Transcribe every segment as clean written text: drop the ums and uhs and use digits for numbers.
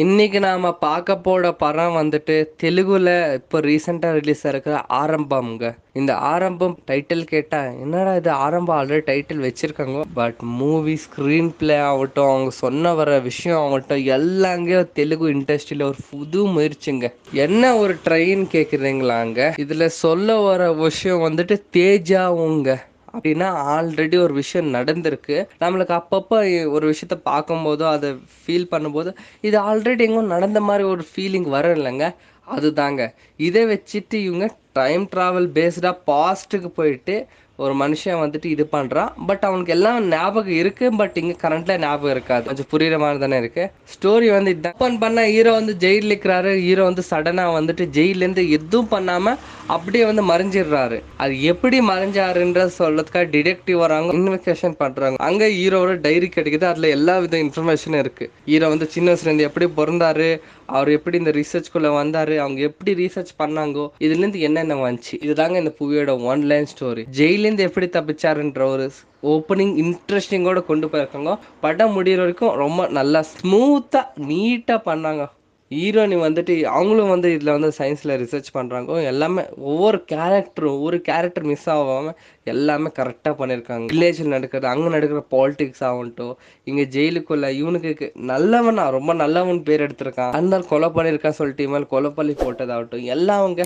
இன்னைக்கு நாம பார்க்க போற படம் வந்துட்டு தெலுங்குல இப்போ ரீசெண்டா ரிலீஸ் ஆயிருக்கிற ஆரம்பம்ங்க. இந்த ஆரம்பம் டைட்டில் கேட்டா என்னடா இது ஆரம்பம் ஆல்ரெடி டைட்டில் வச்சிருக்காங்க. பட் மூவி ஸ்கிரீன் பிளே ஆகட்டும், அவங்க சொன்ன வர விஷயம் ஆகட்டும், எல்லாங்க தெலுங்கு இண்டஸ்ட்ரியில ஒரு புது முயற்சிங்க. என்ன ஒரு ட்ரெயின் கேக்குறீங்களாங்க? இதுல சொல்ல வர விஷயம் வந்துட்டு தேஜாவுங்க. அப்படின்னா ஆல்ரெடி ஒரு விஷயம் நடந்திருக்கு. நம்மளுக்கு அப்பப்போ ஒரு விஷயத்த பார்க்கும்போதோ அதை ஃபீல் பண்ணும்போது இது ஆல்ரெடி எங்கோ நடந்த மாதிரி ஒரு ஃபீலிங் வரும் இல்லைங்க. அதுதாங்க இதை வச்சுட்டு இவங்க டைம் ட்ராவல் பேஸ்டாக பாஸ்ட்டுக்கு போயிட்டு ஒரு மனுஷன் வந்துட்டு இது பண்ணுறான். பட் அவனுக்கு எல்லாம் ஞாபகம் இருக்கு. பட் இங்கே கரண்ட்ல ஞாபகம் இருக்காது. கொஞ்சம் புரியுற மாதிரி தானே இருக்கு. ஸ்டோரி வந்து இதான் ஓப்பன் பண்ண ஹீரோ வந்து ஜெயிலில் இருக்கிறாரு. ஹீரோ வந்து சடனாக வந்துட்டு ஜெயிலேருந்து எதுவும் பண்ணாமல் அப்படியே வந்து மறைஞ்சிடுறாரு. அது எப்படி மறைஞ்சாருன்ற சொல்றதுக்காக டிடெக்டிவ் வராங்க, இன்வெஸ்டிகேஷன் பண்றாங்க. அங்க ஹீரோவோட டைரி கிடைக்குது. அதுல எல்லா வித இன்ஃபர்மேஷனும் இருக்கு. ஹீரோ வந்து சின்ன வயசுல இருந்து எப்படி பிறந்தாரு, அவர் எப்படி இந்த ரிசர்ச்குள்ள வந்தாரு, அவங்க எப்படி ரீசர்ச் பண்ணாங்கோ, இதுல இருந்து என்னென்ன வந்துச்சு, இதுதாங்க இந்த மூவியோட ஒன் லைன் ஸ்டோரி. ஜெயிலேருந்து எப்படி தப்பிச்சாருன்ற ஒரு ஓப்பனிங் இன்ட்ரெஸ்டிங்கோட கொண்டு போயிருக்காங்க. படம் முடிகிற வரைக்கும் ரொம்ப நல்லா ஸ்மூத்தா நீட்டா பண்ணாங்க. ஹீரோனி வந்துட்டு அவங்களும் வந்து இதில் வந்து சயின்ஸில் ரிசர்ச் பண்ணுறாங்க. எல்லாமே ஒவ்வொரு கேரக்டர் மிஸ் ஆகாமல் எல்லாமே கரெக்டாக பண்ணியிருக்காங்க. வில்லேஜில் நடக்கிறது, அங்கே நடக்கிற பாலிடிக்ஸ் ஆகட்டும், இங்கே ஜெயிலுக்குள்ள இவனுக்கு நல்லவனா ரொம்ப நல்லவன் பேர் எடுத்திருக்கான். அந்த கொலை பண்ணியிருக்கான் சொல்லிட்டு மேலே கொலை பண்ணி போட்டதாகட்டும், எல்லாம் அவங்க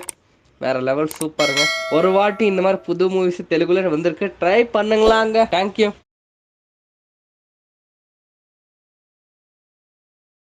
வேற லெவல் சூப்பருங்க. ஒரு வாட்டி இந்த மாதிரி புது மூவிஸ் தெலுங்குல வந்திருக்கு, ட்ரை பண்ணுங்களாங்க. தேங்க்யூ.